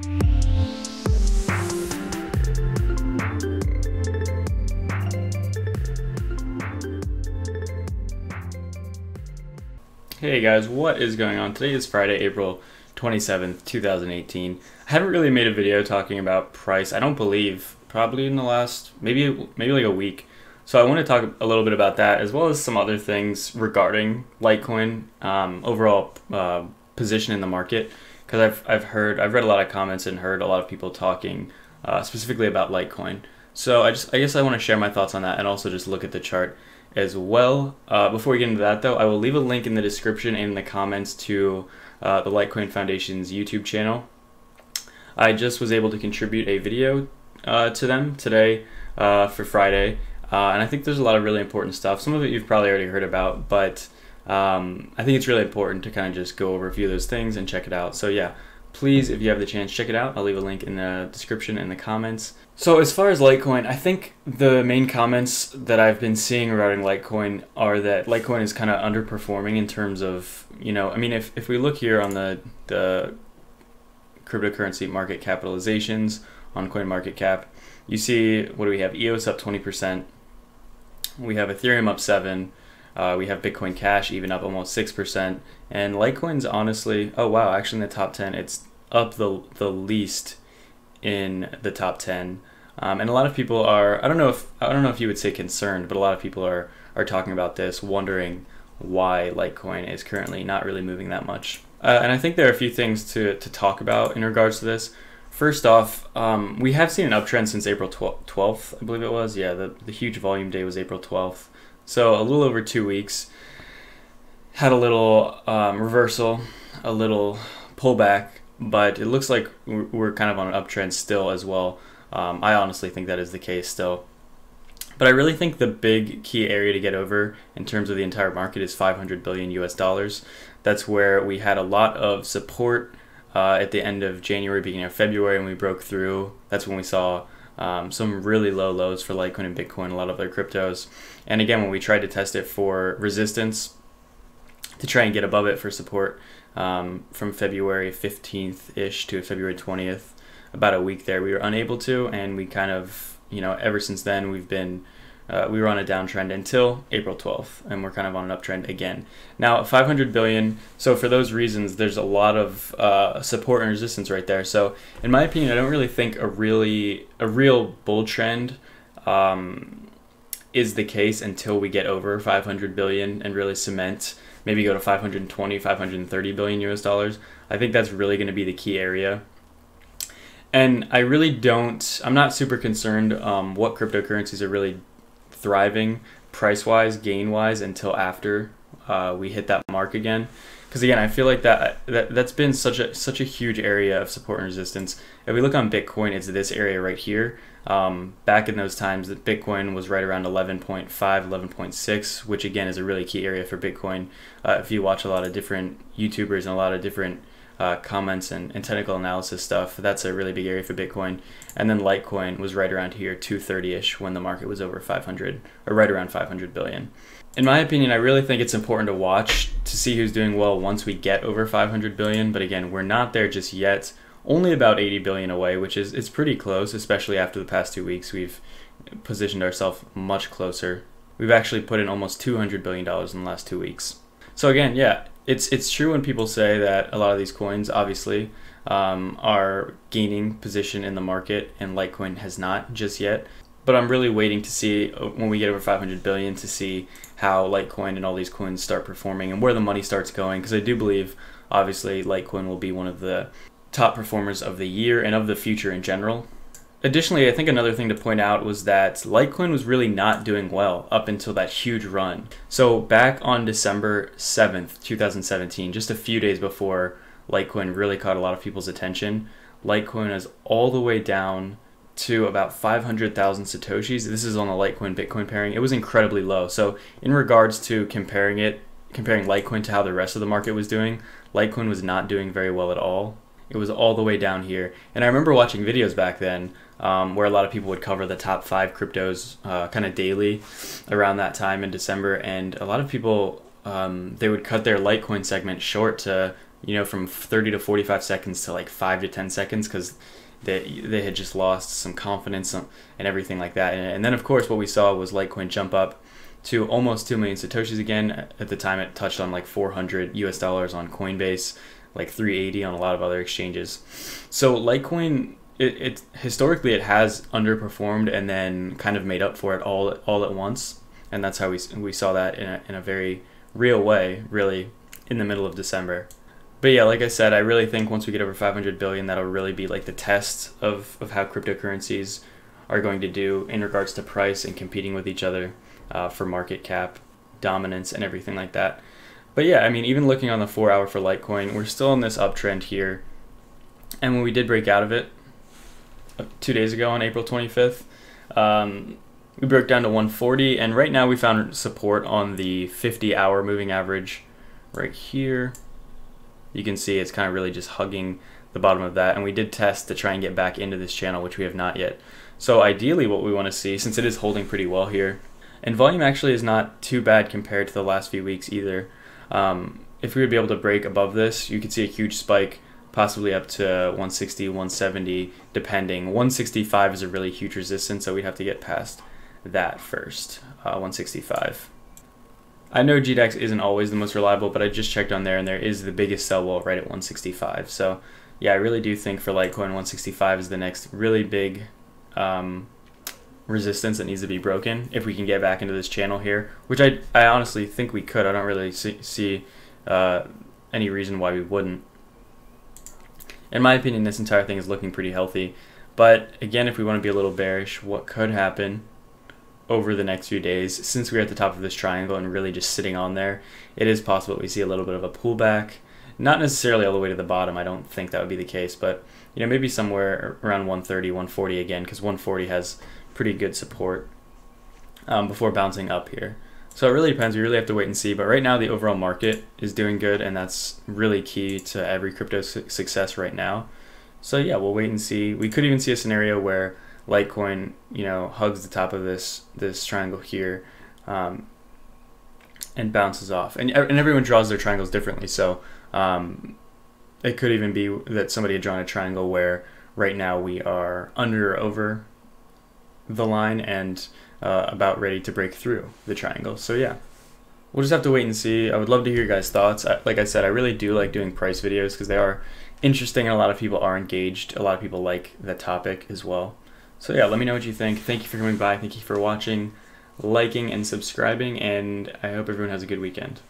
Hey guys, what is going on? Today is Friday, April 27th, 2018. I haven't really made a video talking about price, I don't believe, probably in the last, maybe like a week. So I want to talk a little bit about that, as well as some other things regarding Litecoin, overall position in the market, because I've read a lot of comments and heard a lot of people talking specifically about Litecoin. So I guess I want to share my thoughts on that and also just look at the chart as well. Before we get into that though, I will leave a link in the description and in the comments to the Litecoin Foundation's YouTube channel. I just was able to contribute a video to them today for Friday, and I think there's a lot of really important stuff. Some of it you've probably already heard about, but I think it's really important to kind of just go over a few of those things and check it out. So yeah, please, if you have the chance, check it out. I'll leave a link in the description and the comments. So as far as Litecoin, I think the main comments that I've been seeing regarding Litecoin are that Litecoin is kind of underperforming in terms of, I mean, if we look here on the cryptocurrency market capitalizations on CoinMarketCap, you see, what do we have? EOS up 20%. We have Ethereum up 7%. We have Bitcoin Cash even up almost 6%. And Litecoin's honestly, oh wow, actually in the top 10, it's up the least in the top 10. And a lot of people are, I don't know if you would say concerned, but a lot of people are talking about this, wondering why Litecoin is currently not really moving that much. And I think there are a few things to talk about in regards to this. First off, we have seen an uptrend since April 12th, I believe it was. Yeah, the huge volume day was April 12th. So a little over 2 weeks. Had a little reversal, a little pullback, but it looks like we're kind of on an uptrend still as well. I honestly think that is the case still. But I really think the big key area to get over in terms of the entire market is 500 billion US dollars. That's where we had a lot of support at the end of January, beginning of February, and we broke through. That's when we saw some really low lows for Litecoin and Bitcoin, a lot of other cryptos. And again, when we tried to test it for resistance to try and get above it for support from February 15th-ish to February 20th, about a week there, we were unable to, and we kind of, ever since then we've been, we were on a downtrend until April 12th, and we're kind of on an uptrend again. Now, 500 billion, so for those reasons, there's a lot of support and resistance right there. So in my opinion, I don't really think a real bull trend is the case until we get over 500 billion and really cement, maybe go to 520, 530 billion US dollars. I think that's really going to be the key area. And I really I'm not super concerned what cryptocurrencies are really thriving price-wise, gain-wise until after we hit that mark again. Because again, I feel like that's been such a huge area of support and resistance. If we look on Bitcoin, it's this area right here. Back in those times, that Bitcoin was right around 11.5, 11.6, which again is a really key area for Bitcoin. If you watch a lot of different YouTubers and a lot of different comments and technical analysis stuff, that's a really big area for Bitcoin. And then Litecoin was right around here, 230-ish, when the market was over 500, or right around 500 billion. In my opinion, I really think it's important to watch to see who's doing well once we get over 500 billion. But again, we're not there just yet. Only about 80 billion away, which is it's pretty close, especially after the past 2 weeks. We've positioned ourselves much closer. We've actually put in almost $200 billion in the last 2 weeks. So again, yeah, it's true when people say that a lot of these coins obviously are gaining position in the market, and Litecoin has not just yet. But I'm really waiting to see when we get over 500 billion to see how Litecoin and all these coins start performing and where the money starts going, because I do believe obviously Litecoin will be one of the top performers of the year and of the future in general. Additionally, I think another thing to point out was that Litecoin was really not doing well up until that huge run. So back on December 7th, 2017, just a few days before Litecoin really caught a lot of people's attention, Litecoin is all the way down to about 500,000 Satoshis. This is on the Litecoin Bitcoin pairing. It was incredibly low. So in regards to comparing Litecoin to how the rest of the market was doing, Litecoin was not doing very well at all. It was all the way down here. And I remember watching videos back then where a lot of people would cover the top 5 cryptos kind of daily around that time in December. And a lot of people, they would cut their Litecoin segment short to you know, from 30 to 45 seconds to like 5 to 10 seconds because they had just lost some confidence and everything like that. And then, of course, what we saw was Litecoin jump up to almost 2 million Satoshis again. At the time, it touched on like 400 US dollars on Coinbase, like 380 on a lot of other exchanges. So Litecoin, it historically it has underperformed and then kind of made up for it all at once. And that's how we saw that in a very real way, really, in the middle of December. But yeah, like I said, I really think once we get over 500 billion, that'll really be like the test of how cryptocurrencies are going to do in regards to price and competing with each other for market cap, dominance, and everything like that. But yeah, I mean, even looking on the 4-hour for Litecoin, we're still in this uptrend here. And when we did break out of it 2 days ago on April 25th, we broke down to 140. And right now we found support on the 50-hour moving average right here. You can see it's kind of really just hugging the bottom of that. And we did test to try and get back into this channel, which we have not yet. So ideally what we want to see, since it is holding pretty well here, and volume actually is not too bad compared to the last few weeks either. If we would be able to break above this, you could see a huge spike, possibly up to 160, 170, depending. 165 is a really huge resistance, so we'd have to get past that first, 165. I know GDAX isn't always the most reliable, but I just checked on there, and there is the biggest sell wall right at 165. So yeah, I really do think for Litecoin, 165 is the next really big resistance that needs to be broken if we can get back into this channel here, which I honestly think we could. I don't really see any reason why we wouldn't. In my opinion, this entire thing is looking pretty healthy. But again, if we want to be a little bearish, what could happen over the next few days, since we're at the top of this triangle and really just sitting on there, it is possible that we see a little bit of a pullback. Not necessarily all the way to the bottom. I don't think that would be the case, but you know, maybe somewhere around 130, 140 again, because 140 has pretty good support before bouncing up here. So it really depends. We really have to wait and see. But right now, the overall market is doing good, and that's really key to every crypto success right now. So yeah, we'll wait and see. We could even see a scenario where Litecoin, you know, hugs the top of this triangle here, and bounces off. And everyone draws their triangles differently. So it could even be that somebody had drawn a triangle where right now we are under or over the line and about ready to break through the triangle. So yeah, we'll just have to wait and see. I would love to hear your guys' thoughts. Like I said, I really do like doing price videos because they are interesting and a lot of people are engaged. A lot of people like the topic as well. So yeah, let me know what you think. Thank you for coming by. Thank you for watching, liking, and subscribing, and I hope everyone has a good weekend.